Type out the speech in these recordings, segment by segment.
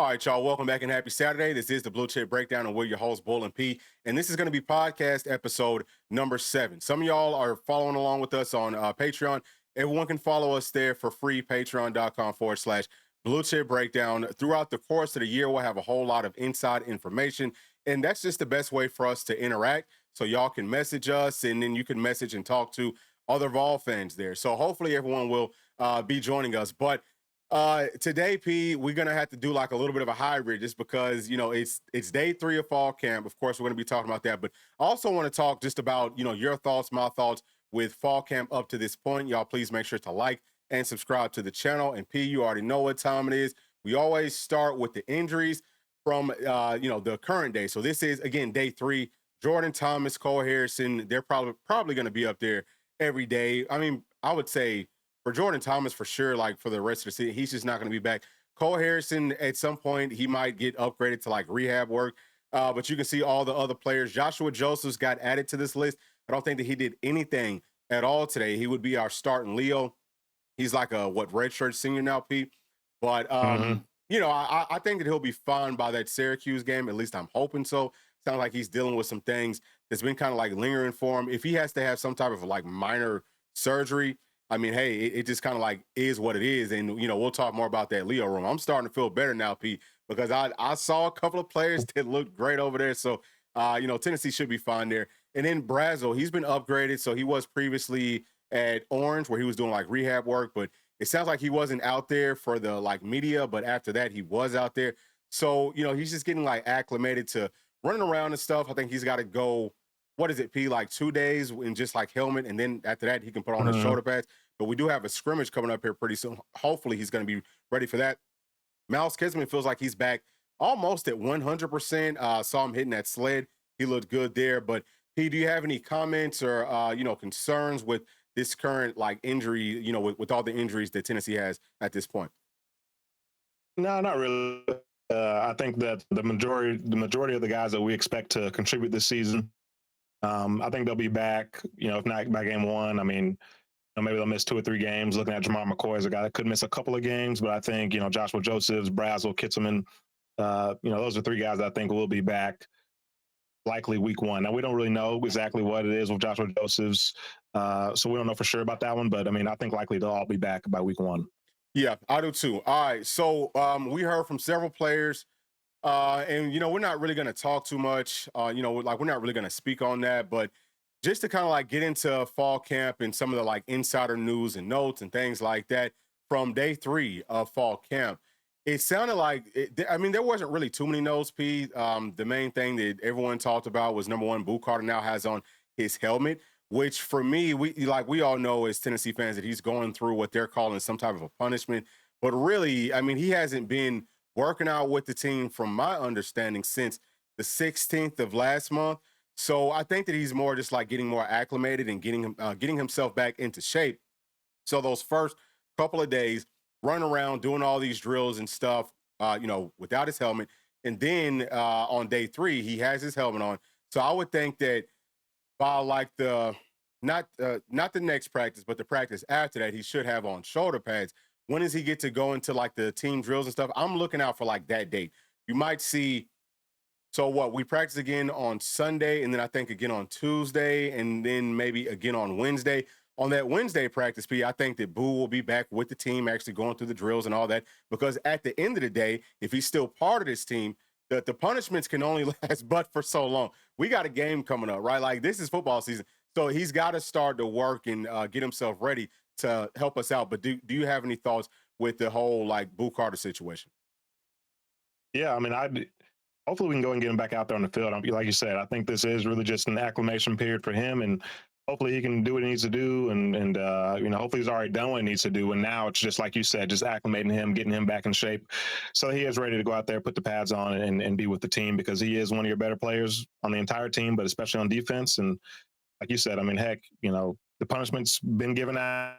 All right, y'all. Welcome back and happy Saturday. This is the Bluechip Breakdown, and we're your hosts, Bull and P. And this is going to be podcast episode number 7. Some of y'all are following along with us on Patreon. Everyone can follow us there for free, patreon.com/Bluechip Breakdown. Throughout the course of the year, we'll have a whole lot of inside information. And that's just the best way for us to interact. So y'all can message us, and then you can message and talk to other Vol fans there. So hopefully everyone will be joining us. But today, P, we're gonna have to do like a little bit of a hybrid just because it's day 3 of fall camp. Of course, we're gonna be talking about that, but I also want to talk just about your thoughts, my thoughts with fall camp up to this point. Y'all, please make sure to like and subscribe to the channel. And P, you already know what time it is. We always start with the injuries from the current day. So this is again day 3. Jordan Thomas, Cole Harrison, they're probably gonna be up there every day. I mean, I would say for Jordan Thomas, for sure, like for the rest of the season, he's just not going to be back. Cole Harrison, at some point, he might get upgraded to like rehab work. But you can see all the other players. Joshua Josephs got added to this list. I don't think that he did anything at all today. He would be our starting Leo. He's like a redshirt senior now, Pete. But I think that he'll be fine by that Syracuse game. At least I'm hoping so. Sounds like he's dealing with some things that's been kind of like lingering for him. If he has to have some type of like minor surgery, I mean, hey, it just kind of like is what it is. And, we'll talk more about that Leo room. I'm starting to feel better now, Pete, because I saw a couple of players that looked great over there. So, Tennessee should be fine there. And then Brazel, he's been upgraded. So he was previously at Orange where he was doing like rehab work, but it sounds like he wasn't out there for the like media, but after that he was out there. So, he's just getting like acclimated to running around and stuff. I think he's got to go, what is it, P, like 2 days in just like helmet, and then after that he can put on his shoulder pads. But we do have a scrimmage coming up here pretty soon. Hopefully he's going to be ready for that. Miles Kisman feels like he's back almost at 100%. Saw him hitting that sled. He looked good there. But P, do you have any comments or concerns with this current like injury, with all the injuries that Tennessee has at this point? No, not really. I think that the majority of the guys that we expect to contribute this season, I think they'll be back, if not by game 1. I mean, maybe they'll miss 2 or 3 games. Looking at Jamar McCoy as a guy that could miss a couple of games, but I think, Joshua Josephs, Brazel, Kitzelman, those are 3 guys that I think will be back likely week 1. Now, we don't really know exactly what it is with Joshua Josephs, so we don't know for sure about that one, but, I mean, I think likely they'll all be back by week 1. Yeah, I do too. All right, so we heard from several players, and, we're not really going to talk too much. We're not really going to speak on that, but just to kind of like get into fall camp and some of the like insider news and notes and things like that from day 3 of fall camp, it sounded like, there wasn't really too many notes, P. The main thing that everyone talked about was, number one, Boo Carter now has on his helmet, which for me, we all know as Tennessee fans that he's going through what they're calling some type of a punishment. But really, he hasn't been working out with the team, from my understanding, since the 16th of last month. So I think that he's more just like getting more acclimated and getting himself back into shape. So those first couple of days, running around, doing all these drills and stuff, without his helmet. And then on day 3, he has his helmet on. So I would think that by like not the next practice, but the practice after that, he should have on shoulder pads. When does he get to go into like the team drills and stuff? I'm looking out for like that date. You might see. So we practice again on Sunday, and then I think again on Tuesday, and then maybe again on Wednesday. On that Wednesday practice, P, I think that Boo will be back with the team, actually going through the drills and all that, because at the end of the day, if he's still part of this team, the punishments can only last but for so long. We got a game coming up, right? Like, this is football season. So he's got to start to work and get himself ready to help us out. But do you have any thoughts with the whole, like, Boo Carter situation? Yeah, hopefully we can go and get him back out there on the field. Like you said, I think this is really just an acclimation period for him, and hopefully he can do what he needs to do, and hopefully he's already done what he needs to do, and now it's just like you said, just acclimating him, getting him back in shape, so he is ready to go out there, put the pads on, and be with the team, because he is one of your better players on the entire team, but especially on defense. And like you said, heck, the punishment's been given out.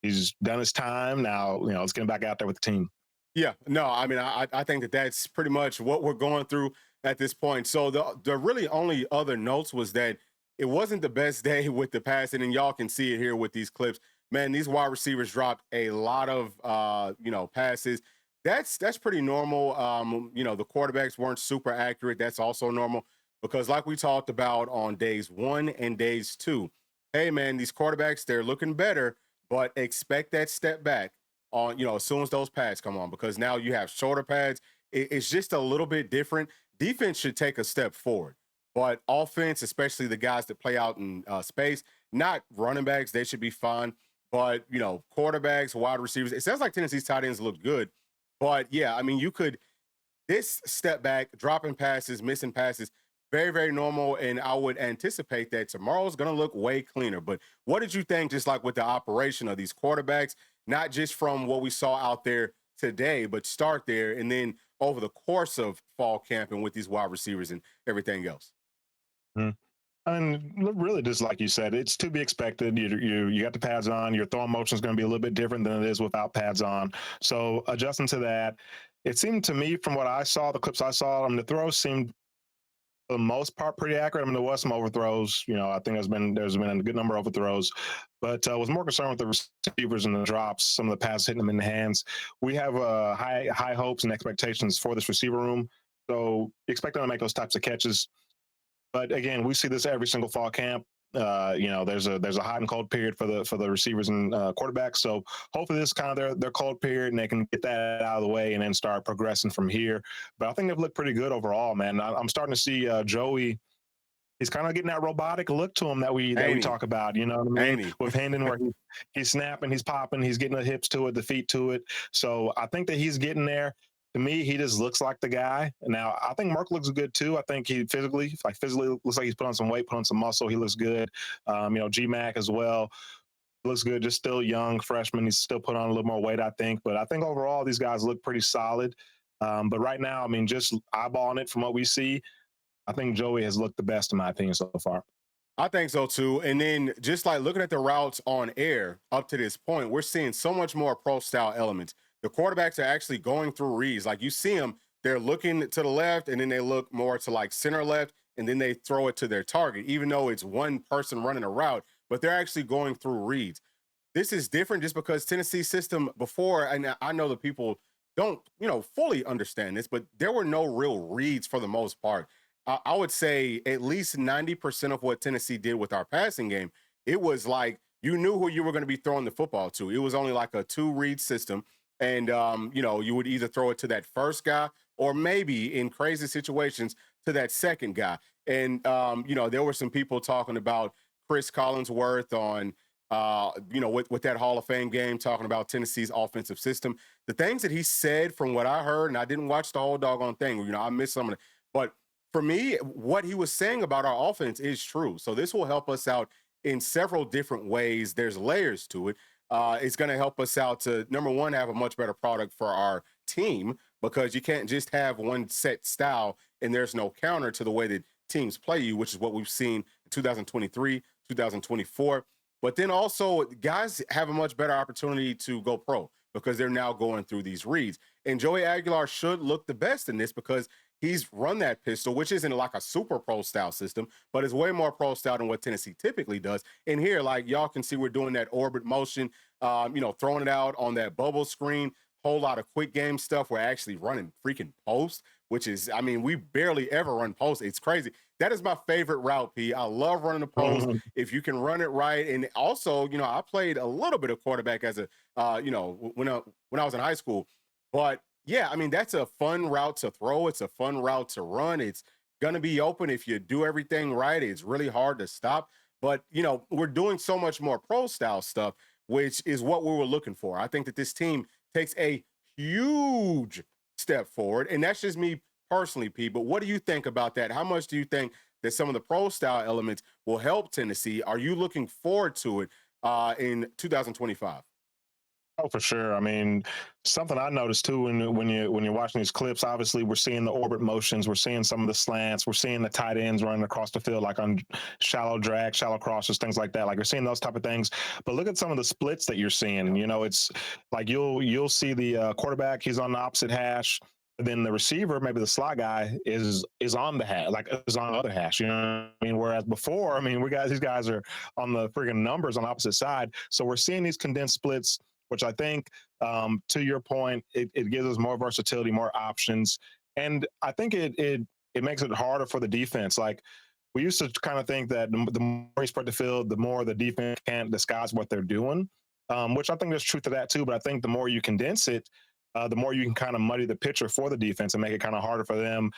He's done his time. Now, let's get him back out there with the team. Yeah, no, I think that that's pretty much what we're going through at this point. So the really only other notes was that it wasn't the best day with the passing, and y'all can see it here with these clips. Man, these wide receivers dropped a lot of passes. That's pretty normal. The quarterbacks weren't super accurate. That's also normal because, like we talked about on days 1 and days 2, hey man, these quarterbacks they're looking better, but expect that step back on as soon as those pads come on because now you have shorter pads. It's just a little bit different. Defense should take a step forward, but offense, especially the guys that play out in space, not running backs, they should be fine. But quarterbacks, wide receivers. It sounds like Tennessee's tight ends look good. But yeah, I mean, you could this step back, dropping passes, missing passes, very, very normal. And I would anticipate that tomorrow's going to look way cleaner. But what did you think, just like with the operation of these quarterbacks, not just from what we saw out there today, but start there and then over the course of fall camp and with these wide receivers and everything else? Mhm. And really, just like you said, it's to be expected. You got the pads on. Your throwing motion is going to be a little bit different than it is without pads on. So adjusting to that, it seemed to me from what I saw, the clips I saw, the throws seemed for the most part pretty accurate. I mean, there was some overthrows. I think there's been a good number of overthrows, but was more concerned with the receivers and the drops. Some of the passes hitting them in the hands. We have high hopes and expectations for this receiver room, so expect them to make those types of catches. But again, we see this every single fall camp. There's a hot and cold period for the receivers and quarterbacks. So hopefully this is kind of their cold period, and they can get that out of the way and then start progressing from here. But I think they've looked pretty good overall, man. I'm starting to see Joey. He's kind of getting that robotic look to him that we Ain't he? talk about. You know what I mean? Ain't he? With Hendon, where he's snapping, he's popping, he's getting the hips to it, the feet to it. So I think that he's getting there. To me, he just looks like the guy. Now, I think Mark looks good too. I think he physically looks like he's put on some weight, put on some muscle. He looks good. GMAC as well looks good. Just still young freshman. He's still put on a little more weight, I think. But I think overall these guys look pretty solid. But right now, I mean, just eyeballing it from what we see, I think Joey has looked the best in my opinion so far. I think so too. And then just like looking at the routes on air up to this point, we're seeing so much more pro style elements. The quarterbacks are actually going through reads. Like you see them, they're looking to the left and then they look more to like center left and then they throw it to their target, even though it's one person running a route, but they're actually going through reads. This is different just because Tennessee's system before, and I know that people don't, fully understand this, but there were no real reads for the most part. I would say at least 90% of what Tennessee did with our passing game, it was like you knew who you were going to be throwing the football to. It was only like a two read system. And, you would either throw it to that first guy or maybe in crazy situations to that second guy. And, there were some people talking about Chris Collinsworth on, with that Hall of Fame game, talking about Tennessee's offensive system. The things that he said from what I heard, and I didn't watch the whole doggone thing, I missed some of it. But for me, what he was saying about our offense is true. So this will help us out in several different ways. There's layers to it. It's going to help us out to, number one, have a much better product for our team because you can't just have one set style and there's no counter to the way that teams play you, which is what we've seen in 2023, 2024. But then also, guys have a much better opportunity to go pro because they're now going through these reads. And Joey Aguilar should look the best in this because he's run that pistol, which isn't like a super pro style system, but it's way more pro style than what Tennessee typically does. And here, like y'all can see, we're doing that orbit motion, throwing it out on that bubble screen. Whole lot of quick game stuff. We're actually running freaking post, which is, I mean, we barely ever run post. It's crazy. That is my favorite route, P. I love running the post if you can run it right. And also, I played a little bit of quarterback as a, when I was in high school, but yeah, I mean, that's a fun route to throw. It's a fun route to run. It's going to be open if you do everything right. It's really hard to stop. But, we're doing so much more pro style stuff, which is what we were looking for. I think that this team takes a huge step forward. And that's just me personally, Pete. But what do you think about that? How much do you think that some of the pro style elements will help Tennessee? Are you looking forward to it in 2025? Oh, for sure. I mean, something I noticed too when you're watching these clips. Obviously, we're seeing the orbit motions, we're seeing some of the slants, we're seeing the tight ends running across the field, like on shallow drag, shallow crosses, things like that. Like you're seeing those type of things. But look at some of the splits that you're seeing. It's like you'll see the quarterback, he's on the opposite hash. Then the receiver, maybe the slot guy, is on the hash, like is on the other hash. You know what I mean? Whereas before, I mean, these guys are on the freaking numbers on the opposite side. So we're seeing these condensed splits which I think, to your point, it gives us more versatility, more options, and I think it makes it harder for the defense. Like we used to kind of think that the more you spread the field, the more the defense can't disguise what they're doing, which I think there's truth to that too. But I think the more you condense it, the more you can kind of muddy the picture for the defense and make it kind of harder for them.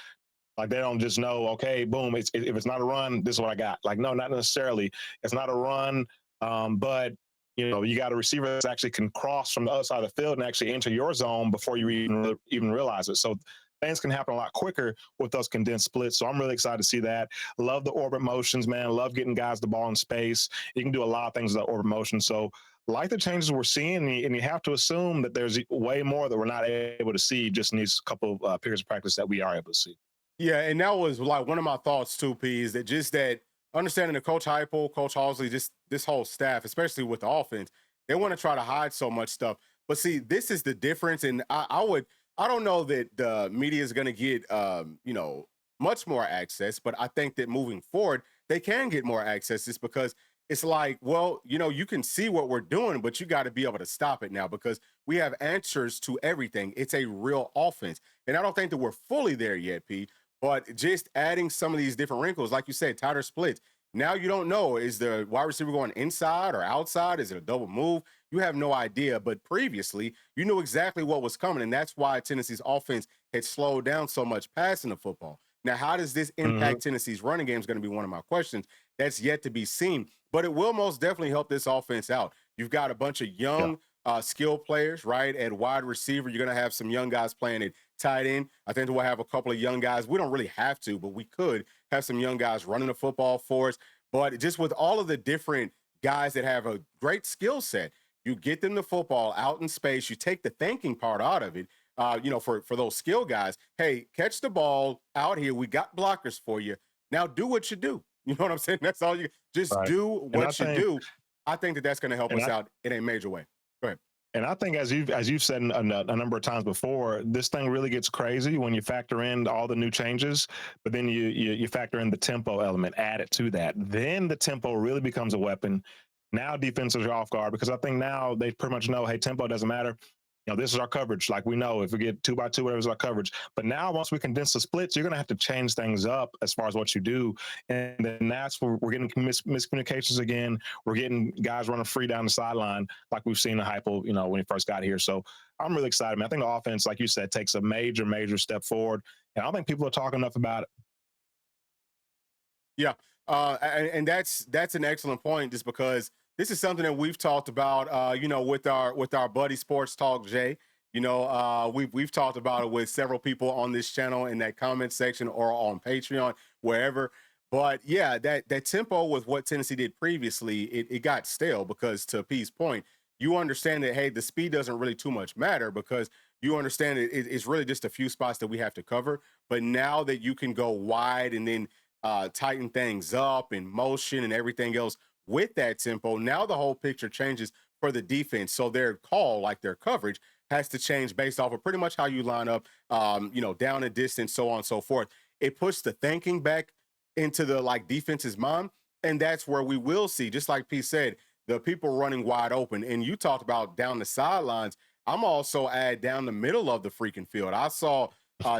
Like they don't just know, okay, boom, if it's not a run, this is what I got. Like, no, not necessarily. It's not a run, but you got a receiver that actually can cross from the other side of the field and actually enter your zone before you even realize it. So things can happen a lot quicker with those condensed splits. So I'm really excited to see that. Love the orbit motions, man. Love getting guys the ball in space. You can do a lot of things with that orbit motion. So like the changes we're seeing, and you have to assume that there's way more that we're not able to see just in these couple periods of practice that we are able to see. Yeah, and that was like one of my thoughts too, P, is that just that understanding the Coach Heupel, Coach Halsey, just this whole staff, especially with the offense, they want to try to hide so much stuff. But see, this is the difference, and I don't know that the media is going to get much more access, but I think that moving forward they can get more access just because it's like, well, you can see what we're doing, but you got to be able to stop it now because we have answers to everything. It's a real offense, and I don't think that we're fully there yet, P. But just adding some of these different wrinkles, like you said, tighter splits. Now you don't know, is the wide receiver going inside or outside? Is it a double move? You have no idea. But previously, you knew exactly what was coming. And that's why Tennessee's offense had slowed down so much passing the football. Now, how does this Mm-hmm. impact Tennessee's running game is going to be one of my questions. That's yet to be seen. But it will most definitely help this offense out. You've got a bunch of Yeah. young skill players, right? At wide receiver, you're going to have some young guys playing at tight end. I think we'll have a couple of young guys. We don't really have to, but we could have some young guys running the football for us. But just with all of the different guys that have a great skill set, you get them the football out in space. You take the thinking part out of it. For those skill guys, hey, catch the ball out here. We got blockers for you. Now do what you do. You know what I'm saying? That's all you just Right. do And I what you think, do. I think that that's going to help and us I out in a major way. Go ahead. And I think as you've said a number of times before, this thing really gets crazy when you factor in all the new changes, but then you factor in the tempo element, add it to that. Then the tempo really becomes a weapon. Now defenses are off guard because I think now they pretty much know, hey, tempo doesn't matter. This is our coverage. Like we know if we get 2 by 2, whatever is our coverage. But now once we condense the splits, you're going to have to change things up as far as what you do. And then that's where we're getting miscommunications again. We're getting guys running free down the sideline like we've seen in Heupel, when he first got here. So I'm really excited, man. I think the offense, like you said, takes a major, major step forward. And I don't think people are talking enough about it. Yeah, and that's an excellent point, just because this is something that we've talked about, with our buddy Sports Talk Jay. We've talked about it with several people on this channel in that comment section or on Patreon, wherever. But yeah, that tempo with what Tennessee did previously, it got stale because, to P's point, you understand that, hey, the speed doesn't really too much matter because you understand it's really just a few spots that we have to cover. But now that you can go wide and then tighten things up in motion and everything else with that tempo, now the whole picture changes for the defense. So their call, like their coverage, has to change based off of pretty much how you line up, down and distance, so on and so forth. It puts the thinking back into the defense's mind, and that's where we will see, just like P said, the people running wide open. And you talked about down the sidelines. I'm also add down the middle of the freaking field. I saw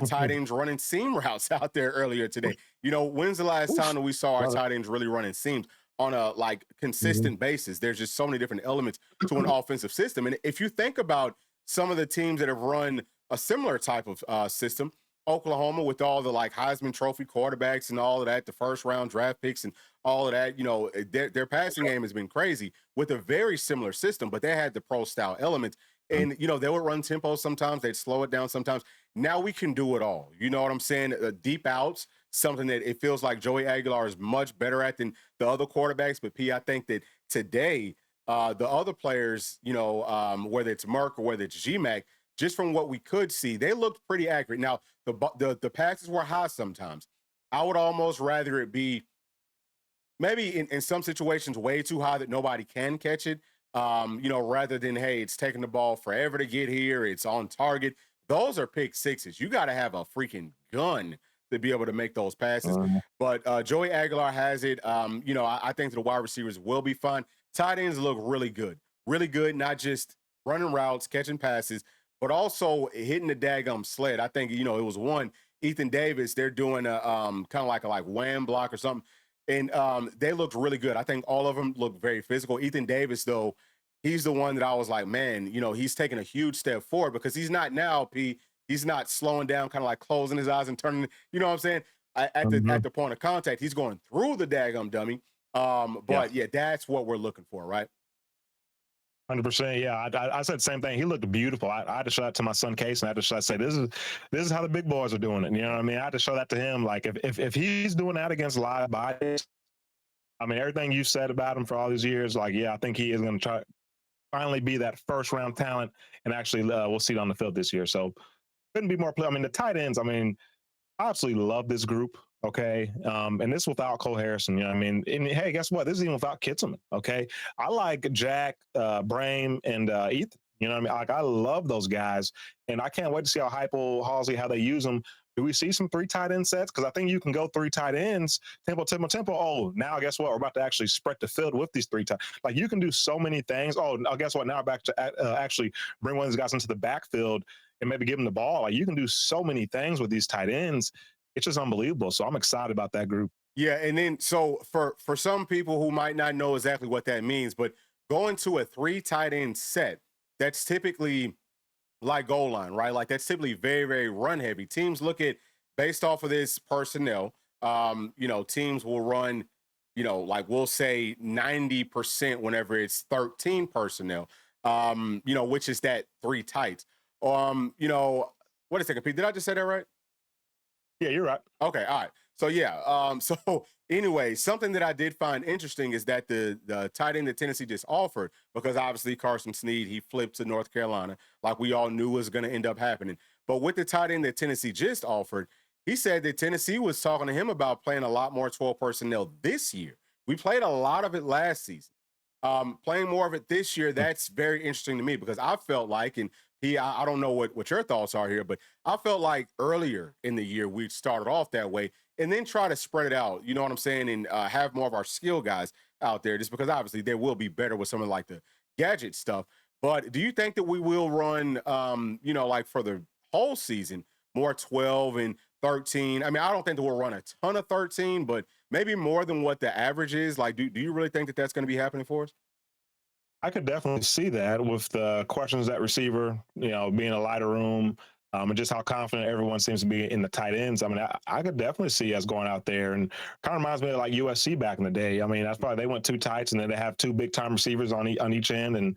tight ends running seam routes out there earlier today. When's the last time that we saw our Love it. tight ends really running seams on a Mhm. consistent basis? There's just so many different elements to an offensive system. And if you think about some of the teams that have run a similar type of system, Oklahoma with all the Heisman Trophy quarterbacks and all of that, the first round draft picks and all of that, their passing game has been crazy with a very similar system, but they had the pro style elements. And they would run tempo sometimes, they'd slow it down sometimes. Now we can do it all. You know what I'm saying? Deep outs, something that it feels like Joey Aguilar is much better at than the other quarterbacks. But P, I think that today, the other players, whether it's Merck or whether it's GMAC, just from what we could see, they looked pretty accurate. Now, the passes were high sometimes. I would almost rather it be maybe in some situations way too high that nobody can catch it. Rather than, hey, it's taking the ball forever to get here, it's on target. Those are pick sixes. You got to have a freaking gun to be able to make those passes. Mhm. But Joey Aguilar has it. I think the wide receivers will be fun. Tight ends look really good, really good. Not just running routes, catching passes, but also hitting the daggum sled. I think, it was one, Ethan Davis, they're doing a kind of like a wham block or something. And they looked really good. I think all of them look very physical. Ethan Davis, though, he's the one that I was like, man, he's taking a huge step forward because he's not now, P. He's not slowing down, kind of like closing his eyes and turning, you know what I'm saying? At the Mhm. point of contact, he's going through the daggum dummy. Yeah. But yeah, that's what we're looking for, right? 100%. Yeah, I said the same thing. He looked beautiful. I had to show that to my son Case, and I had to say this is how the big boys are doing it. You know what I mean? I had to show that to him. Like if he's doing that against live bodies, I mean everything you said about him for all these years, like yeah, I think he is going to try finally be that first round talent, and actually we'll see it on the field this year. So couldn't be more. I mean the tight ends. I mean I absolutely love this group. Okay. And this without Cole Harrison. You know what I mean? And hey, guess what? This is even without Kitselman. Okay. I like Jack, Brame, and Ethan. You know what I mean? Like, I love those guys. And I can't wait to see how Halsey, how they use them. Do we see some three tight end sets? Because I think you can go three tight ends, tempo, tempo, tempo. Oh, now guess what? We're about to actually spread the field with these three tight. Like you can do so many things. Oh, now guess what? Now we're back to actually bring one of these guys into the backfield and maybe give them the ball. Like you can do so many things with these tight ends. It's just unbelievable. So I'm excited about that group. Yeah, and then so for some people who might not know exactly what that means, but going to a three tight end set, that's typically like goal line, right? Like that's typically very, very run heavy. Teams look at based off of this personnel. Teams will run, like we'll say 90% whenever it's 13 personnel. Which is that three tights. What a second, Pete. Did I just say that right? Yeah, you're right. Okay, all right. So yeah, so anyway, something that I did find interesting is that the tight end that Tennessee just offered, because obviously Carson Snead, he flipped to North Carolina, like we all knew was going to end up happening. But with the tight end that Tennessee just offered, he said that Tennessee was talking to him about playing a lot more 12 personnel this year. We played a lot of it last season. Playing more of it this year, that's very interesting to me because I felt like, and I don't know what your thoughts are here, but I felt like earlier in the year we started off that way and then try to spread it out. You know what I'm saying? And have more of our skill guys out there, just because obviously they will be better with some of like the gadget stuff. But do you think that we will run, like for the whole season, more 12 and 13? I mean, I don't think that we'll run a ton of 13, but maybe more than what the average is. Like, do you really think that that's going to be happening for us? I could definitely see that with the questions at receiver, being a lighter room, and just how confident everyone seems to be in the tight ends. I mean, I could definitely see us going out there, and kind of reminds me of like USC back in the day. I mean, that's probably they went two tights, and then they have two big time receivers on each end, and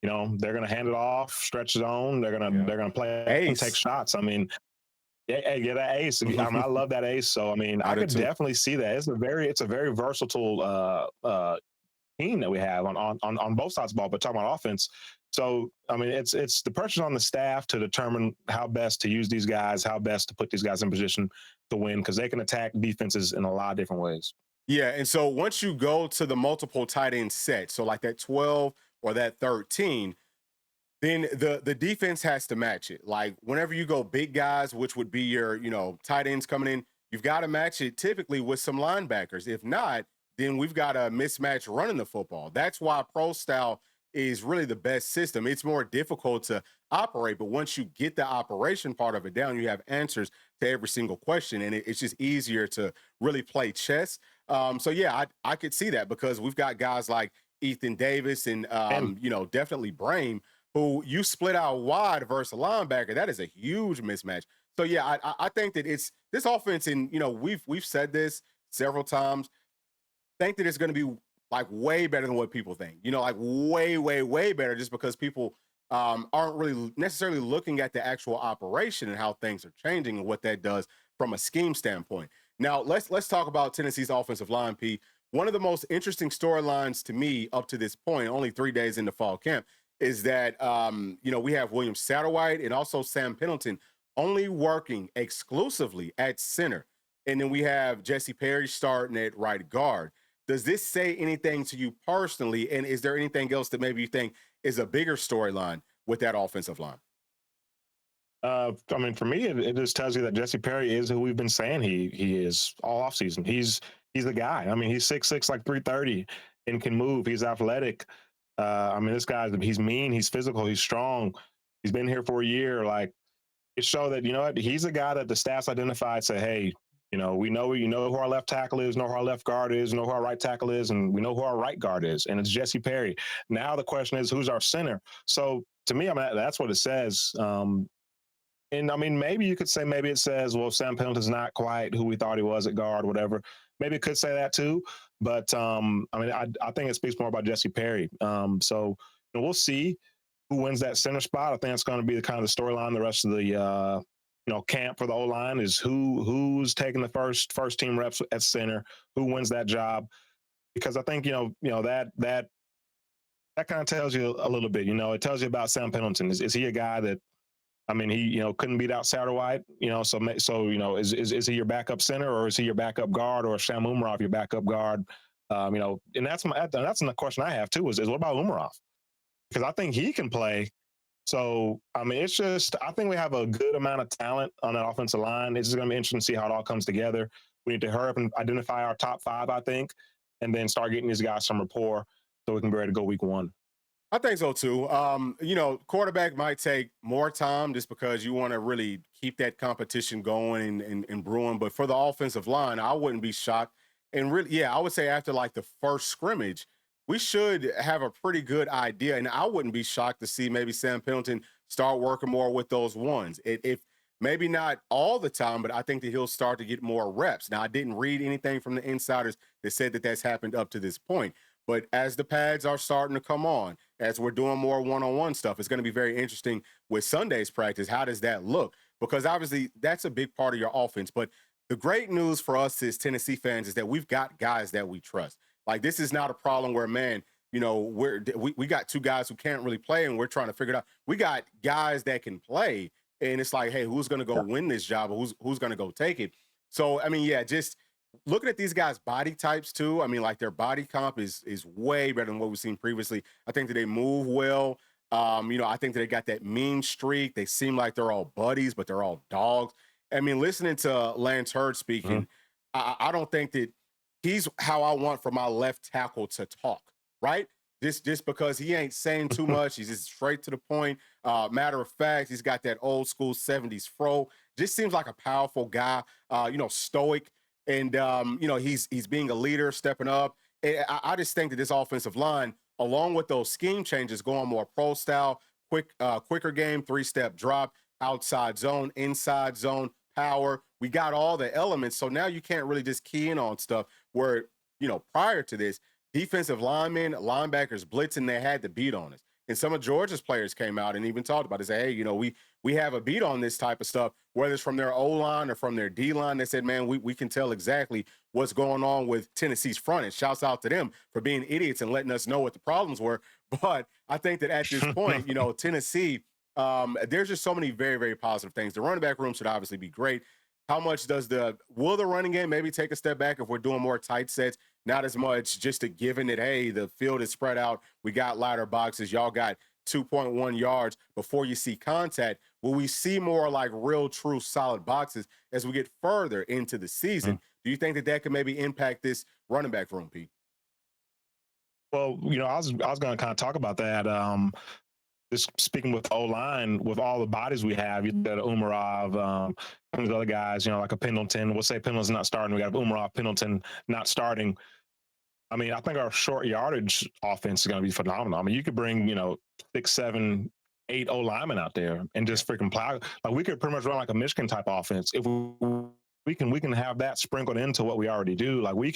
they're going to hand it off, stretch zone. Yeah. They're going to play and take Ace. shots. I mean, yeah, that ace. I mean, I love that ace. So I mean, I I do could too. definitely see that. It's a very versatile team that we have on both sides of the ball, but talking about offense. So I mean, it's the pressure on the staff to determine how best to use these guys, how best to put these guys in position to win, because they can attack defenses in a lot of different ways. Yeah, and so once you go to the multiple tight end set, so like that 12 or that 13, then the defense has to match it. Like whenever you go big guys, which would be your, tight ends coming in, you've got to match it typically with some linebackers. If not, then we've got a mismatch running the football. That's why pro style is really the best system. It's more difficult to operate, but once you get the operation part of it down, you have answers to every single question, and it's just easier to really play chess. So yeah, I could see that because we've got guys like Ethan Davis and And definitely Brame who you split out wide versus a linebacker. That is a huge mismatch. So yeah, I think that it's this offense, and we've said this several times. Think that it's going to be like way better than what people think. Like way, way, way better, just because people aren't really necessarily looking at the actual operation and how things are changing and what that does from a scheme standpoint. Now let's talk about Tennessee's offensive line, P. One of the most interesting storylines to me up to this point, only 3 days into fall camp, is that we have William Satterwhite and also Sam Pendleton only working exclusively at center. And then we have Jesse Perry starting at right guard. Does this say anything to you personally? And is there anything else that maybe you think is a bigger storyline with that offensive line? I mean, for me, it just tells you that Jesse Perry is who we've been saying he is all offseason. He's the guy. I mean, he's 6'6", like 330, and can move. He's athletic. I mean, this guy's he's mean, he's physical, he's strong. He's been here for a year. Like it showed that what he's a guy that the stats identified. Say, hey, we know who our left tackle is, know who our left guard is, know who our right tackle is, and we know who our right guard is, and it's Jesse Perry. Now the question is, who's our center? So to me, I mean, that's what it says. And I mean, maybe you could say, maybe it says, well, Sam Pendleton's not quite who we thought he was at guard, whatever. Maybe it could say that too. But I mean, I think it speaks more about Jesse Perry. So we'll see who wins that center spot. I think it's going to be the kind of the storyline the rest of the camp for the O line is who's taking the first team reps at center, who wins that job. Because I think that kind of tells you a little bit. It tells you about Sam Pendleton. Is he a guy that, I mean, he couldn't beat out Satterwhite, so is he your backup center, or is he your backup guard, or is Sham Umarov your backup guard? And that's the question I have too is what about Umarov? Because I think he can play. So I mean, it's just I think we have a good amount of talent on that offensive line. It's just going to be interesting to see how it all comes together. We need to hurry up and identify our top five, I think, and then start getting these guys some rapport so we can be ready to go week one. I think so too. Quarterback might take more time just because you want to really keep that competition going and brewing. But for the offensive line, I wouldn't be shocked. And really, yeah, I would say after like the first scrimmage, we should have a pretty good idea. And I wouldn't be shocked to see maybe Sam Pendleton start working more with those ones. If maybe not all the time, but I think that he'll start to get more reps. Now, I didn't read anything from the insiders that said that that's happened up to this point. But as the pads are starting to come on, as we're doing more one-on-one stuff, it's going to be very interesting with Sunday's practice. How does that look? Because obviously that's a big part of your offense. But the great news for us as Tennessee fans is that we've got guys that we trust. Like this is not a problem where, man, we got two guys who can't really play and we're trying to figure it out. We got guys that can play, and it's like, hey, who's going to go win this job? Or who's going to go take it? So I mean, yeah, just looking at these guys' body types too, I mean, like their body comp is way better than what we've seen previously. I think that they move well. I think that they got that mean streak. They seem like they're all buddies, but they're all dogs. I mean, listening to Lance Hurd speaking, I don't think that he's how I want for my left tackle to talk, right? Just because he ain't saying too much. He's just straight to the point. Matter of fact, he's got that old school 70s fro. Just seems like a powerful guy, stoic. And he's being a leader, stepping up. I just think that this offensive line, along with those scheme changes, going more pro style, quicker game, three-step drop, outside zone, inside zone, power. We got all the elements. So now you can't really just key in on stuff where, prior to this, defensive linemen, linebackers blitzing, they had the beat on us. And some of Georgia's players came out and even talked about it. Say, hey, we have a beat on this type of stuff, whether it's from their O-line or from their D-line. They said, man, we can tell exactly what's going on with Tennessee's front. And shouts out to them for being idiots and letting us know what the problems were. But I think that at this point, Tennessee, there's just so many very, very positive things. The running back room should obviously be great. How much will the running game maybe take a step back if we're doing more tight sets? Not as much, just a given that, hey, the field is spread out. We got lighter boxes. Y'all got 2.1 yards before you see contact. Will we see more like real, true, solid boxes as we get further into the season? Do you think that could maybe impact this running back room, Pete? Well, I was going to kind of talk about that. Just speaking with O-line, with all the bodies we have, you got Umarov, some of the other guys, like a Pendleton. We'll say Pendleton's not starting. We got Umarov, Pendleton not starting. I mean, I think our short yardage offense is going to be phenomenal. I mean, you could bring, 6, 7, 8 O linemen out there and just freaking plow. Like we could pretty much run like a Michigan type offense if we can have that sprinkled into what we already do. Like we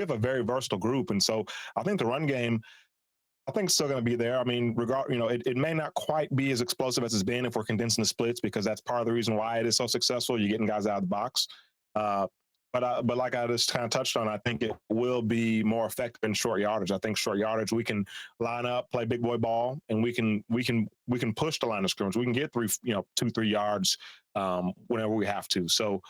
have a very versatile group, and so I think the run game, I think it's still going to be there. I mean, it may not quite be as explosive as it's been if we're condensing the splits, because that's part of the reason why it is so successful. You're getting guys out of the box. But like I just kind of touched on, I think it will be more effective in short yardage. I think short yardage, we can line up, play big boy ball, and we can push the line of scrimmage. We can get 2, 3 yards whenever we have to. So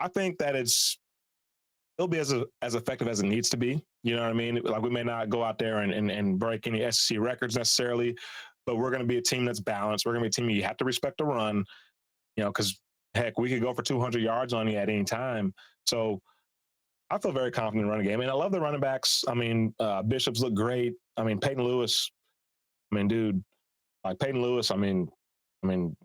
I think that it'll be as effective as it needs to be. You know what I mean? Like we may not go out there and break any SEC records necessarily, but we're going to be a team that's balanced. We're going to be a team you have to respect the run, because heck, we could go for 200 yards on you at any time. So I feel very confident in the running game. And I love the running backs. I mean, Bishops look great. I mean, Peyton Lewis. I mean, dude, like Peyton Lewis. Unbelievable.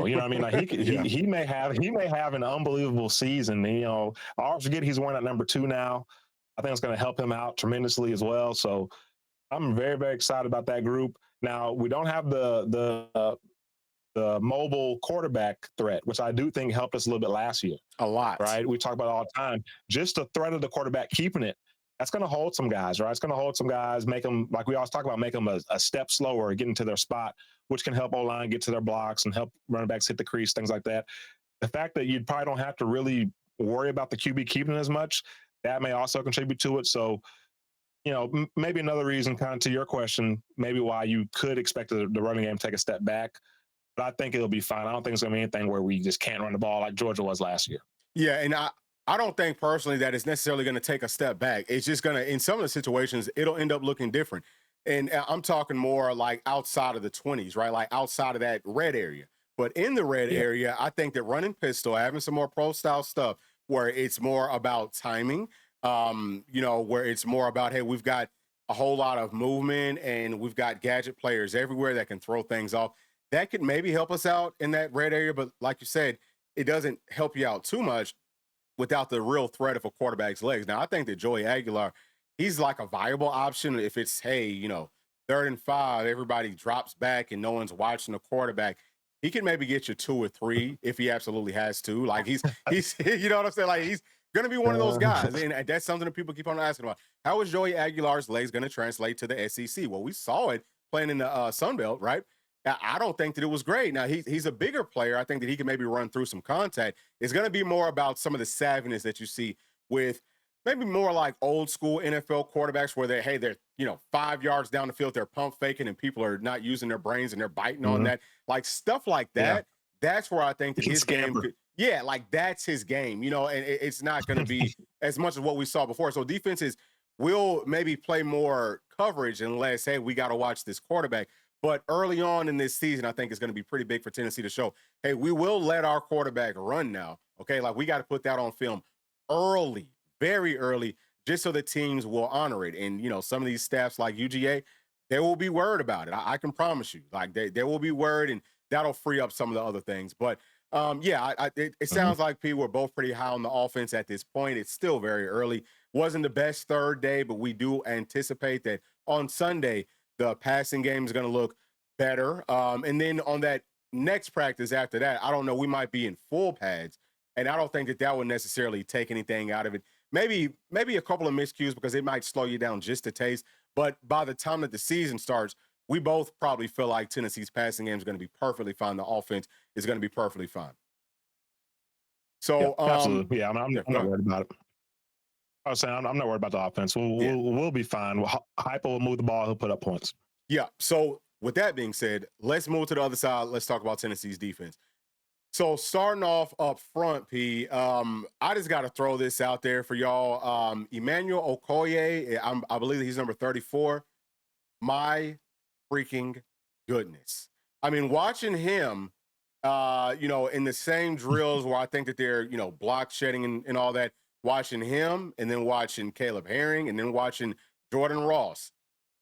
You know what I mean? Like Yeah. he may have an unbelievable season. You know, I always forget he's wearing at number 2 now. I think it's going to help him out tremendously as well. So I'm very, very excited about that group. Now we don't have the mobile quarterback threat, which I do think helped us a little bit last year. A lot. Right? We talk about it all the time. Just the threat of the quarterback keeping it. That's going to hold some guys, right? It's going to hold some guys, make them, like we always talk about, make them a step slower, getting to their spot, which can help O-line get to their blocks and help running backs hit the crease, things like that. The fact that you probably don't have to really worry about the QB keeping as much, that may also contribute to it. So, you know, maybe another reason, kind of to your question, maybe why you could expect the running game to take a step back. But I think it'll be fine. I don't think it's going to be anything where we just can't run the ball like Georgia was last year. Yeah, and I don't think personally that it's necessarily going to take a step back. It's just going to, in some of the situations, it'll end up looking different. And I'm talking more like outside of the 20s, right? Like outside of that red area. But in the red Yeah. area, I think that running pistol, having some more pro style stuff where it's more about timing, you know, where it's more about, hey, we've got a whole lot of movement and we've got gadget players everywhere that can throw things off. That could maybe help us out in that red area. But like you said, it doesn't help you out too much without the real threat of a quarterback's legs. Now, I think that Joey Aguilar, he's like a viable option if it's, hey, you know, 3rd and 5, everybody drops back and no one's watching the quarterback. He can maybe get you 2 or 3 if he absolutely has to. Like he's you know what I'm saying? Like he's gonna be one of those guys. And that's something that people keep on asking about. How is Joey Aguilar's legs gonna translate to the SEC? Well, we saw it playing in the Sun Belt, right? I don't think that it was great. Now he's a bigger player. I think that he can maybe run through some contact. It's going to be more about some of the savviness that you see with maybe more like old school NFL quarterbacks where they're 5 yards down the field, they're pump faking and people are not using their brains and they're biting on that, like stuff like Yeah. that. That's where I think that his game Scamper. could, yeah, like that's his game, and it's not going to be as much as what we saw before. So defenses will maybe play more coverage unless, hey, we got to watch this quarterback. But early on in this season, I think it's going to be pretty big for Tennessee to show, hey, we will let our quarterback run now. Okay. Like we got to put that on film early, very early, just so the teams will honor it. And, some of these staffs like UGA, they will be worried about it. I can promise you. Like they will be worried, and that'll free up some of the other things. But it sounds like P, we're both pretty high on the offense at this point. It's still very early. Wasn't the best third day, but we do anticipate that on Sunday, the passing game is going to look better. And then on that next practice after that, I don't know, we might be in full pads. And I don't think that would necessarily take anything out of it. Maybe a couple of miscues because it might slow you down just a taste. But by the time that the season starts, we both probably feel like Tennessee's passing game is going to be perfectly fine. The offense is going to be perfectly fine. So, absolutely. Yeah, I'm yeah, not worried about it. I was saying I'm not worried about the offense. We'll be fine. Hyper will move the ball. He'll put up points. Yeah. So with that being said, let's move to the other side. Let's talk about Tennessee's defense. So starting off up front, P, I just got to throw this out there for y'all. Emmanuel Okoye, I believe he's number 34. My freaking goodness. I mean, watching him, in the same drills where I think that they're, block shedding and all that, watching him and then watching Caleb Herring and then watching Jordan Ross.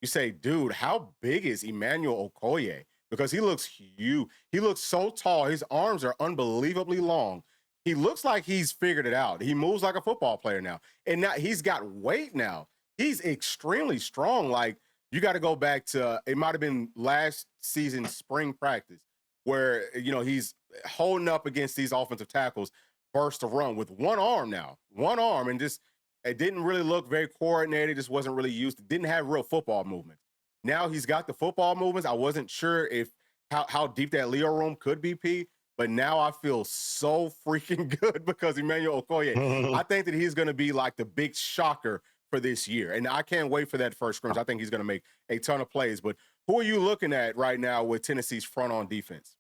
You say, dude, how big is Emmanuel Okoye? Because he looks huge. He looks so tall. His arms are unbelievably long. He looks like he's figured it out. He moves like a football player now. And now he's got weight now. He's extremely strong. Like, you got to go back to, it might have been last season's spring practice where, he's holding up against these offensive tackles, burst a run with one arm now. One arm, and just, it didn't really look very coordinated. Just wasn't really used. Didn't have real football movement. Now he's got the football movements. I wasn't sure if how deep that Leo room could be, P, but now I feel so freaking good because Emmanuel Okoye, I think that he's going to be like the big shocker for this year. And I can't wait for that first scrimmage. I think he's going to make a ton of plays. But who are you looking at right now with Tennessee's front on defense?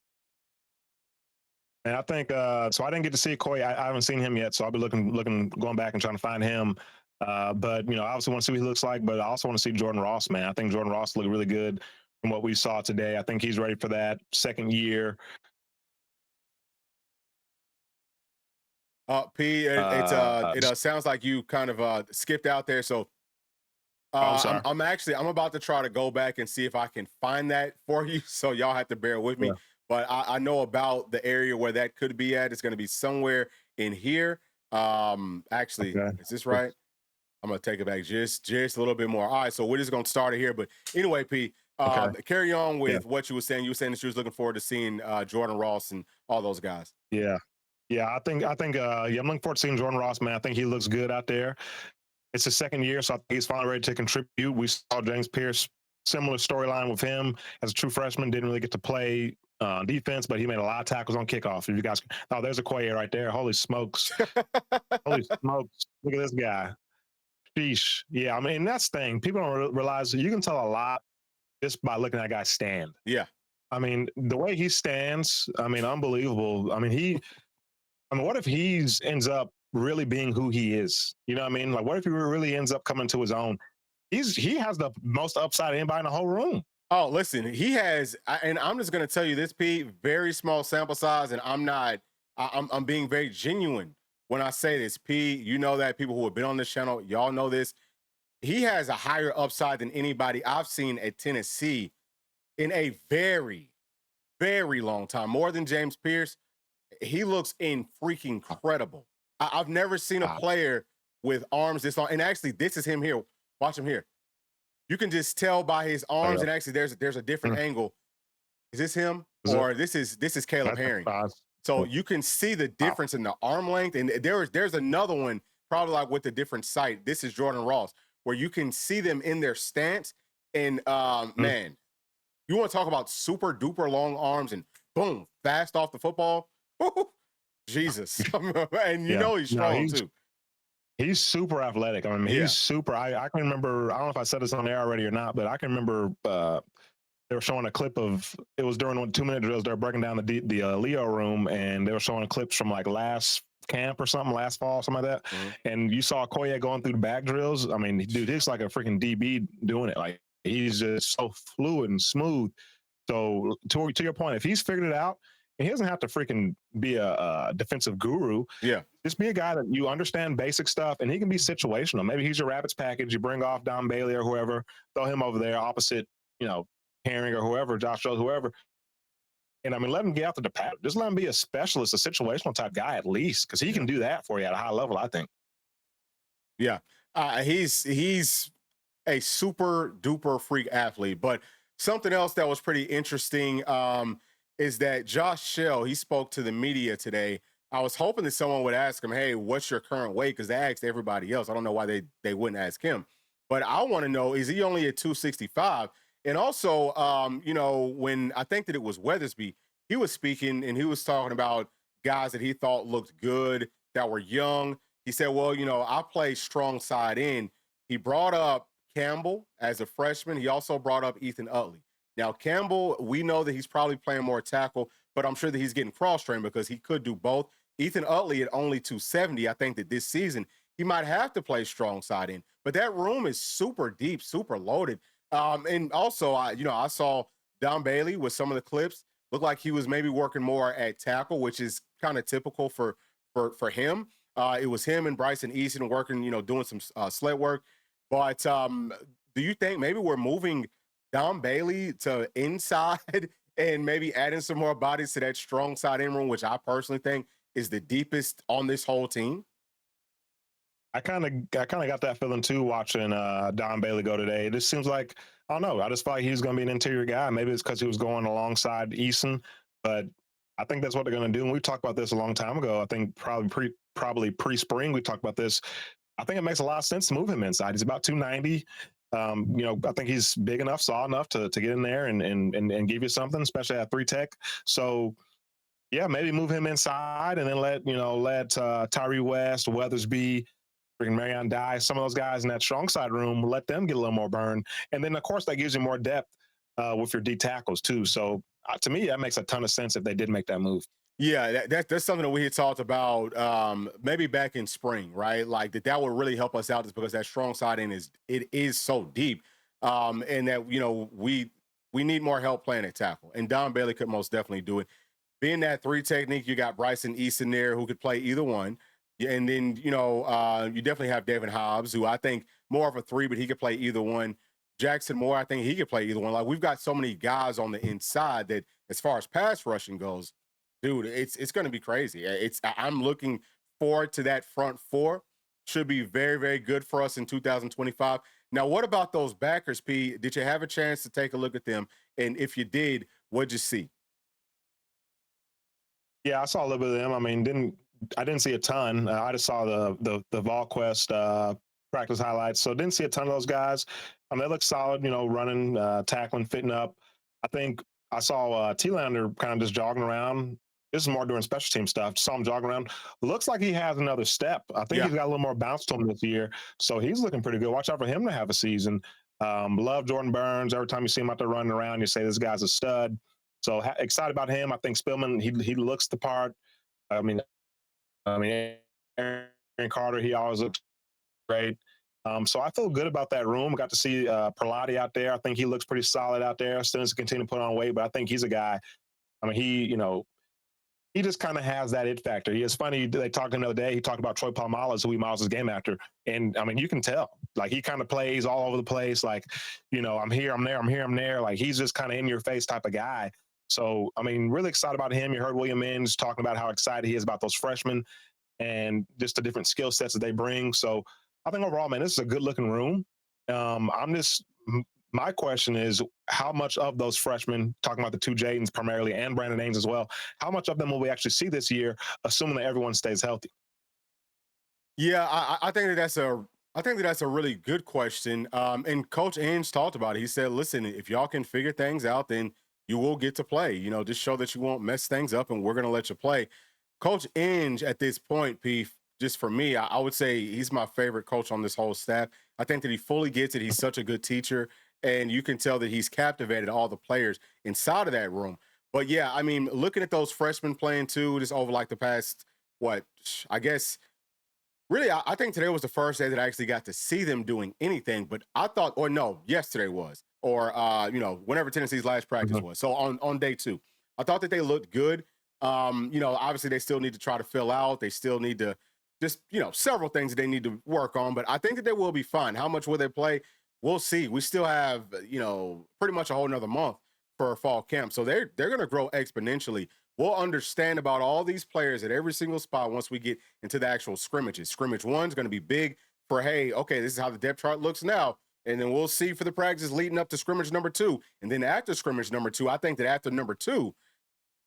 And I think so. I didn't get to see Okoye. I haven't seen him yet, so I'll be looking, going back and trying to find him. But obviously want to see what he looks like. But I also want to see Jordan Ross, man. I think Jordan Ross looked really good from what we saw today. I think he's ready for that second year. P, it sounds like you kind of skipped out there. So Oh, I'm I'm sorry. I'm about to try to go back and see if I can find that for you. So y'all have to bear with me. Yeah. But I know about the area where that could be at. It's going to be somewhere in here. Actually, Okay. is this right? I'm gonna take it back just a little bit more. All right, so we're just gonna start it here. But anyway, P, Okay. carry on Yeah. with what you were saying. You were saying that you was looking forward to seeing Jordan Ross and all those guys. Yeah. Yeah. Yeah, I'm looking forward to seeing Jordan Ross, man. I think he looks good out there. It's his second year, so I think he's finally ready to contribute. We saw James Pierce, similar storyline with him as a true freshman, didn't really get to play defense, but he made a lot of tackles on kickoff. If you guys, oh, there's a Koye right there. Holy smokes. Holy smokes. Look at this guy. Sheesh. Yeah, I mean, that's the thing. People don't realize that you can tell a lot just by looking at that guy stand. Yeah. I mean, the way he stands, I mean, unbelievable. What if he's ends up really being who he is? You know what I mean? Like, what if he really ends up coming to his own? He has the most upside of anybody in the whole room. Oh, listen, he has, and I'm just gonna tell you this, Pete. Very small sample size, and I'm not. I'm being very genuine when I say this, Pete. You know that people who have been on this channel, y'all know this. He has a higher upside than anybody I've seen at Tennessee in a very, very long time. More than James Pierce. He looks in freaking incredible. I've never seen a Wow. player with arms this long. And actually, this is him here. Watch him here. You can just tell by his Oh, arms, yeah. and actually, there's a different Mm. angle. Is this him Is it? or this is Caleb That's a Herring? surprise. So you can see the Wow. difference in the arm length, and there's another one probably like with a different sight. This is Jordan Ross, where you can see them in their stance. And Mm. man, you want to talk about super duper long arms and boom, fast off the football. Jesus, and you Yeah. know he's No, strong too. he's super athletic. I mean, Yeah. he's super. I can remember. I don't know if I said this on air already or not, but I can remember they were showing a clip of it was during 2 minute drills. They were breaking down the Leo room, and they were showing clips from like last camp or something, last fall, something like that. Mhm. And you saw Koye going through the back drills. I mean, dude, he's like a freaking DB doing it. Like he's just so fluid and smooth. So to your point, if he's figured it out, and he doesn't have to freaking be a defensive guru. Yeah. Just be a guy that you understand basic stuff, and he can be situational. Maybe he's your Rabbits package. You bring off Don Bailey or whoever, throw him over there opposite, Herring or whoever, Josh Jones, whoever. And I mean, let him get out the pattern. Just let him be a specialist, a situational type guy at least, because he can do that for you at a high level, I think. Yeah. He's a super duper freak athlete. But something else that was pretty interesting is that Josh Shell, he spoke to the media today. I was hoping that someone would ask him, hey, what's your current weight? Because they asked everybody else. I don't know why they wouldn't ask him. But I want to know, is he only at 265? And also, when I think that it was Weathersby, he was speaking and he was talking about guys that he thought looked good, that were young. He said, well, I play strong side in. He brought up Campbell as a freshman. He also brought up Ethan Utley. Now, Campbell, we know that he's probably playing more tackle, but I'm sure that he's getting cross-trained because he could do both. Ethan Utley at only 270, I think that this season he might have to play strong side in. But that room is super deep, super loaded. And also, I saw Don Bailey with some of the clips. Looked like he was maybe working more at tackle, which is kind of typical for him. It was him and Bryson Easton working, doing some sled work. But do you think maybe we're moving Don Bailey to inside and maybe adding some more bodies to that strong side in room, which I personally think is the deepest on this whole team? I kind of got that feeling too watching Don Bailey go today. It just seems like, I don't know. I just felt like he's going to be an interior guy. Maybe it's because he was going alongside Eason, but I think that's what they're going to do. And we talked about this a long time ago. I think probably pre-spring we talked about this. I think it makes a lot of sense to move him inside. He's about 290. I think he's big enough, saw enough to get in there and give you something, especially at 3 tech. So yeah, maybe move him inside and then let Tyree West, Weathersby, freaking Marion Dye, some of those guys in that strong side room, let them get a little more burn. And then, of course, that gives you more depth with your D tackles, too. So, to me, that makes a ton of sense if they did make that move. Yeah, that's something that we had talked about maybe back in spring, right? Like that would really help us out just because that strong side in is so deep. And that, we need more help playing at tackle. And Don Bailey could most definitely do it. Being that 3 technique, you got Bryson Easton there who could play either one. Yeah, and then, you definitely have David Hobbs, who I think more of a three, but he could play either one. Jackson Moore, I think he could play either one. Like we've got so many guys on the inside that, as far as pass rushing goes, dude, it's going to be crazy. I'm looking forward to that front four. Should be very, very good for us in 2025. Now, what about those backers, P? Did you have a chance to take a look at them? And if you did, what'd you see? Yeah, I saw a little bit of them. I mean, didn't see a ton. I just saw the VolQuest practice highlights, so didn't see a ton of those guys. They look solid, running, tackling, fitting up. I think I saw T-Lander kind of just jogging around. This is more doing special team stuff. Saw him jogging around. Looks like he has another step. I think Yeah. he's got a little more bounce to him this year, so he's looking pretty good. Watch out for him to have a season. Love Jordan Burns. Every time you see him out there running around, you say this guy's a stud. So excited about him. I think Spillman, he looks the part. I mean, Aaron Carter, he always looks great. So I feel good about that room. Got to see Perlotti out there. I think he looks pretty solid out there. Still needs to continue to put on weight, but I think he's a guy. I mean, he just kind of has that it factor. It's funny, they talked another day, he talked about Troy Polamalu, who he models his game after. And I mean, you can tell, like, he kind of plays all over the place. Like, I'm here, I'm there, I'm here, I'm there. Like, he's just kind of in your face type of guy. So, I mean, really excited about him. You heard William Inns talking about how excited he is about those freshmen and just the different skill sets that they bring. So I think overall, man, this is a good looking room. My question is, how much of those freshmen, talking about the two Jadens primarily and Brandon Ames as well, how much of them will we actually see this year, assuming that everyone stays healthy? Yeah, I think that's a really good question. And Coach Ainge talked about it. He said, "Listen, if y'all can figure things out, then you will get to play. Just show that you won't mess things up, and we're gonna let you play." Coach Ainge at this point, P, just for me, I would say he's my favorite coach on this whole staff. I think that he fully gets it. He's such a good teacher, and you can tell that he's captivated all the players inside of that room. But yeah, I mean, looking at those freshmen playing too, just over like the past what I guess really, I think today was the first day that I actually got to see them doing anything. But I thought, or no, yesterday was, or whenever Tennessee's last practice Mhm. was. So on day two, I thought that they looked good. Obviously they still need to try to fill out. They still need to just, several things that they need to work on. But I think that they will be fine. How much will they play? We'll see. We still have, pretty much a whole nother month for fall camp. So they're going to grow exponentially. We'll understand about all these players at every single spot once we get into the actual scrimmages. Scrimmage one is going to be big for, hey, okay, this is how the depth chart looks now. And then we'll see for the practice leading up to scrimmage number two. And then after scrimmage number two, I think that after number two,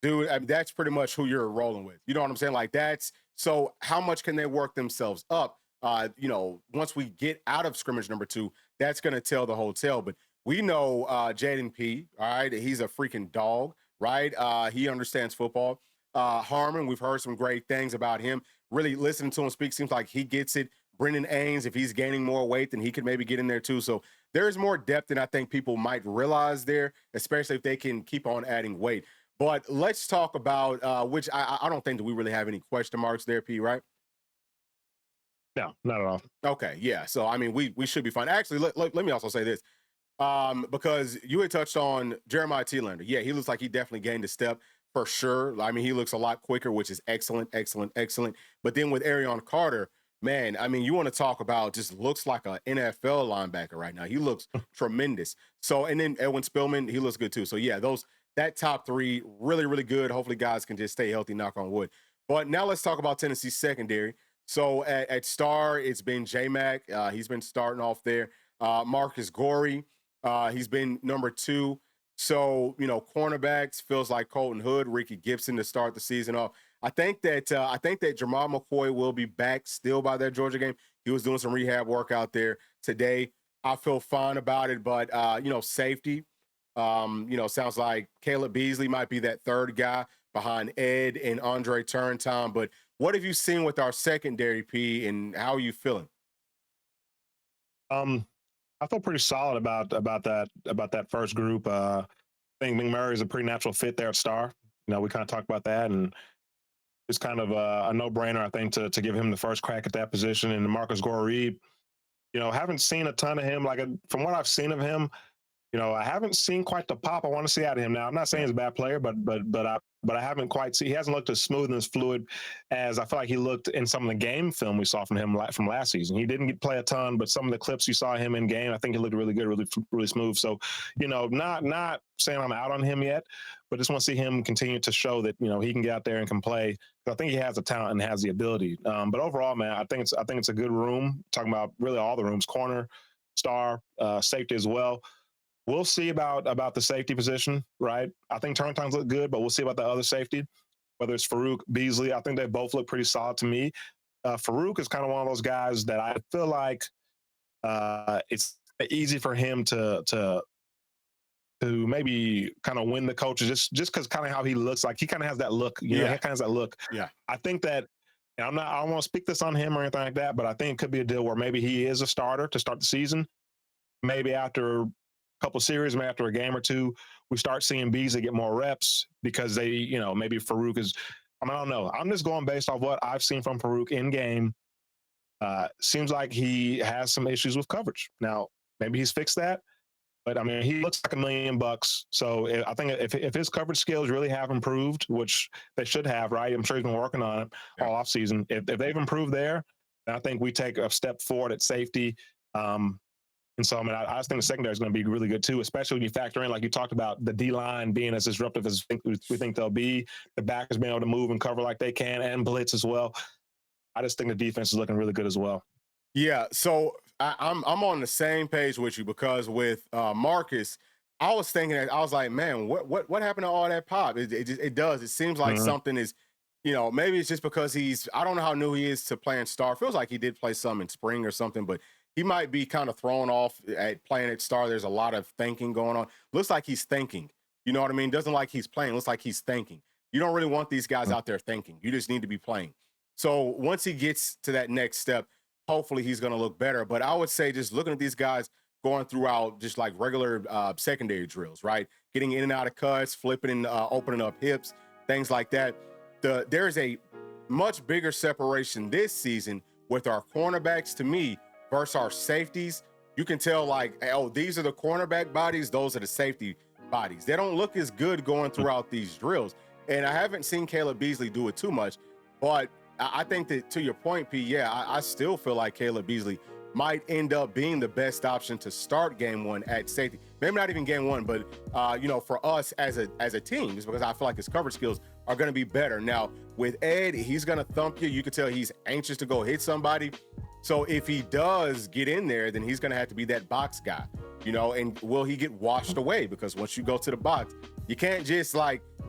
dude, I mean, that's pretty much who you're rolling with. You know what I'm saying? Like that's so how much can they work themselves up? Once we get out of scrimmage number two, that's gonna tell the whole tale. But we know Jaden P, all right, he's a freaking dog, right? He understands football. Harmon, we've heard some great things about him. Really listening to him speak seems like he gets it. Brendan Ains, if he's gaining more weight, then he could maybe get in there too. So there's more depth than I think people might realize there, especially if they can keep on adding weight. But let's talk about which I don't think that we really have any question marks there, P, right? No, not at all. Okay, yeah. So I mean, we should be fine. Actually, let me also say this. Because you had touched on Jeremiah T-Lander. Yeah, he looks like he definitely gained a step for sure. I mean, he looks a lot quicker, which is excellent, excellent, excellent. But then with Arion Carter, man, I mean, you want to talk about just looks like an NFL linebacker right now. He looks tremendous. So, and then Edwin Spillman, he looks good too. So yeah, that top three, really, really good. Hopefully guys can just stay healthy, knock on wood. But now let's talk about Tennessee's secondary. So at Star, it's been J-Mac. He's been starting off there. Marcus Gorey, he's been number two. So, cornerbacks feels like Colton Hood, Ricky Gibson to start the season off. I think that Jamal McCoy will be back still by that Georgia game. He was doing some rehab work out there today. I feel fine about it, but safety. Sounds like Caleb Beasley might be that third guy behind Ed and Andre Turntime. But what have you seen with our secondary, P, and how are you feeling? Um, I feel pretty solid about that first group. I think McMurray is a pretty natural fit there at Star. We kind of talked about that, and it's kind of a no-brainer, I think, to give him the first crack at that position. And Marcus Goree, haven't seen a ton of him. Like from what I've seen of him, I haven't seen quite the pop I want to see out of him. Now, I'm not saying he's a bad player, but I haven't quite seen. He hasn't looked as smooth and as fluid as I feel like he looked in some of the game film we saw from him from last season. He didn't play a ton, but some of the clips you saw him in game, I think he looked really good, really smooth. So, not saying I'm out on him yet, but just want to see him continue to show that he can get out there and can play. I think he has the talent and has the ability. But overall, man, I think it's a good room. Talking about really all the rooms, corner, star, safety as well. We'll see about the safety position, right? I think turn times look good, but we'll see about the other safety, whether it's Farouk, Beasley. I think they both look pretty solid to me. Farouk is kind of one of those guys that I feel like it's easy for him to maybe kind of win the coaches just because kind of how he looks. Like he kind of has that look, he kind of has that look. Yeah. I think that, and I don't want to speak this on him or anything like that, but I think it could be a deal where maybe he is a starter to start the season. Maybe after couple series, maybe after a game or two, we start seeing Beasley get more reps because they, maybe Farouk is, I don't know. I'm just going based off what I've seen from Farouk in game. Seems like he has some issues with coverage. Now, maybe he's fixed that, but I mean, he looks like $1 million. So I think if his coverage skills really have improved, which they should have, right? I'm sure he's been working on it all offseason. If they've improved there, then I think we take a step forward at safety. And so, I mean, I just think the secondary is going to be really good too, especially when you factor in, like you talked about, the D-line being as disruptive as we think they'll be, the backers being able to move and cover like they can, and blitz as well. I just think the defense is looking really good as well. Yeah, so I'm on the same page with you because with Marcus, I was thinking that I was like, man, what happened to all that pop? It does. It seems like something is, maybe it's just because I don't know how new he is to playing star. Feels like he did play some in spring or something, but he might be kind of thrown off at playing at star. There's a lot of thinking going on. Looks like he's thinking. You know what I mean? Doesn't like he's playing. Looks like he's thinking. You don't really want these guys out there thinking. You just need to be playing. So once he gets to that next step, hopefully he's going to look better. But I would say just looking at these guys going throughout just like regular secondary drills, right? Getting in and out of cuts, flipping and opening up hips, things like that. There's a much bigger separation this season with our cornerbacks, to me, versus our safeties. You can tell like, oh, these are the cornerback bodies, those are the safety bodies. They don't look as good going throughout these drills. And I haven't seen Caleb Beasley do it too much, but I think that, to your point, P, I still feel like Caleb Beasley might end up being the best option to start game one at safety. Maybe not even game one, but for us as a team, just because I feel like his coverage skills are going to be better. Now with Ed, he's going to thump you. You can tell he's anxious to go hit somebody. So if he does get in there, then he's going to have to be that box guy, and will he get washed away? Because once you go to the box, you can't just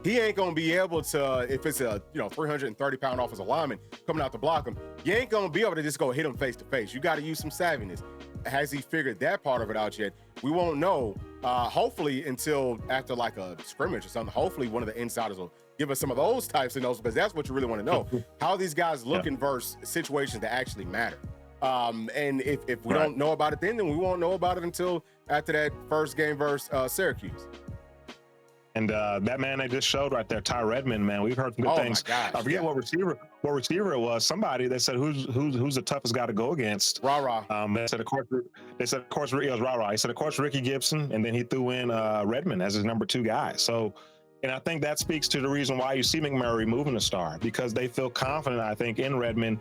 he ain't going to be able to, if it's a, 330-pound offensive lineman coming out to block him, you ain't going to be able to just go hit him face to face. You got to use some savviness. Has he figured that part of it out yet? We won't know, hopefully, until after like a scrimmage or something. Hopefully one of the insiders will give us some of those types of notes, because that's what you really want to know. How these guys looking versus situations that actually matter. And if we don't know about it then we won't know about it until after that first game versus Syracuse. And that man they just showed right there, Ty Redmond, man, we've heard some good things. My gosh, I forget what receiver it was. Somebody they said who's the toughest guy to go against. Rah. They said of course it was Rah. He said of course Ricky Gibson, and then he threw in Redmond as his number 2 guy. So, and I think that speaks to the reason why you see McMurray moving the star, because they feel confident, I think, in Redmond.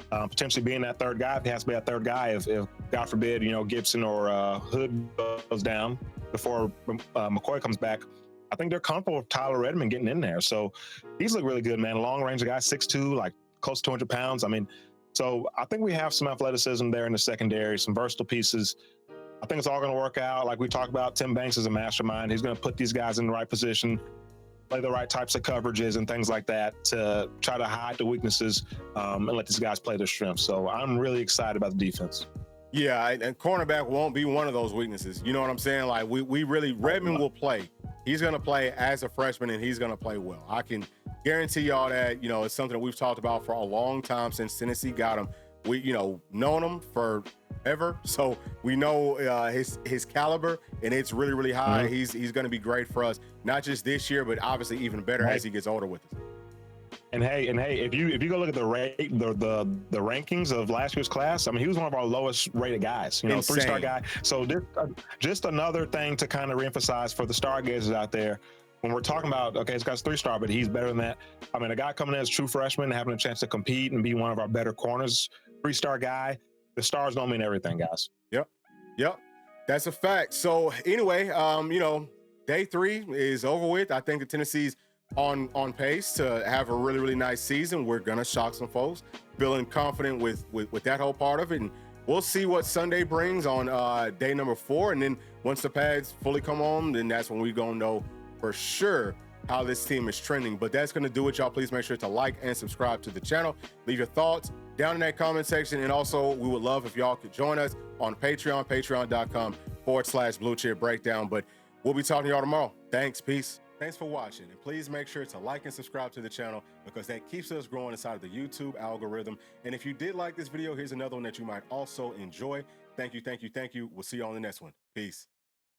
Potentially being that third guy, if he has to be that third guy, if God forbid, Gibson or Hood goes down before McCoy comes back, I think they're comfortable with Tyler Redmond getting in there. So he's look really good, man. Long range guy, 6'2", like close to 200 pounds. I mean, so I think we have some athleticism there in the secondary, some versatile pieces. I think it's all going to work out. Like we talked about, Tim Banks is a mastermind. He's going to put these guys in the right position, play the right types of coverages and things like that to try to hide the weaknesses and let these guys play their strengths. So I'm really excited about the defense. Yeah, and cornerback won't be one of those weaknesses. You know what I'm saying? Like we really, Redmond will play. He's going to play as a freshman, and he's going to play well. I can guarantee y'all that, it's something that we've talked about for a long time since Tennessee got him. We, known him forever, so we know his caliber, and it's really, really high. He's going to be great for us, not just this year, but obviously even better as he gets older with us. And hey, if you go look at the rankings of last year's class, I mean, he was one of our lowest rated guys. You know, Insane. 3-star guy. So this just another thing to kind of reemphasize for the stargazers out there. When we're talking about, okay, this guy's 3-star, but he's better than that. I mean, a guy coming in as a true freshman, having a chance to compete and be one of our better corners, 3-star guy. The stars don't mean everything, guys. Yep, that's a fact. So anyway, you know, day 3 is over with. I think the Tennessee's on pace to have a really nice season. We're gonna shock some folks, feeling confident with that whole part of it, and we'll see what Sunday brings on day number 4. And then once the pads fully come on, then that's when we're gonna know for sure how this team is trending. But that's gonna do it, y'all. Please make sure to like and subscribe to the channel. Leave your thoughts down in that comment section, and also we would love if y'all could join us on Patreon, patreon.com/Bluechip Breakdown. But we'll be talking to y'all tomorrow. Thanks, peace. Thanks for watching, and please make sure to like and subscribe to the channel because that keeps us growing inside of the YouTube algorithm. And if you did like this video, here's another one that you might also enjoy. Thank you. We'll see you on the next one. Peace.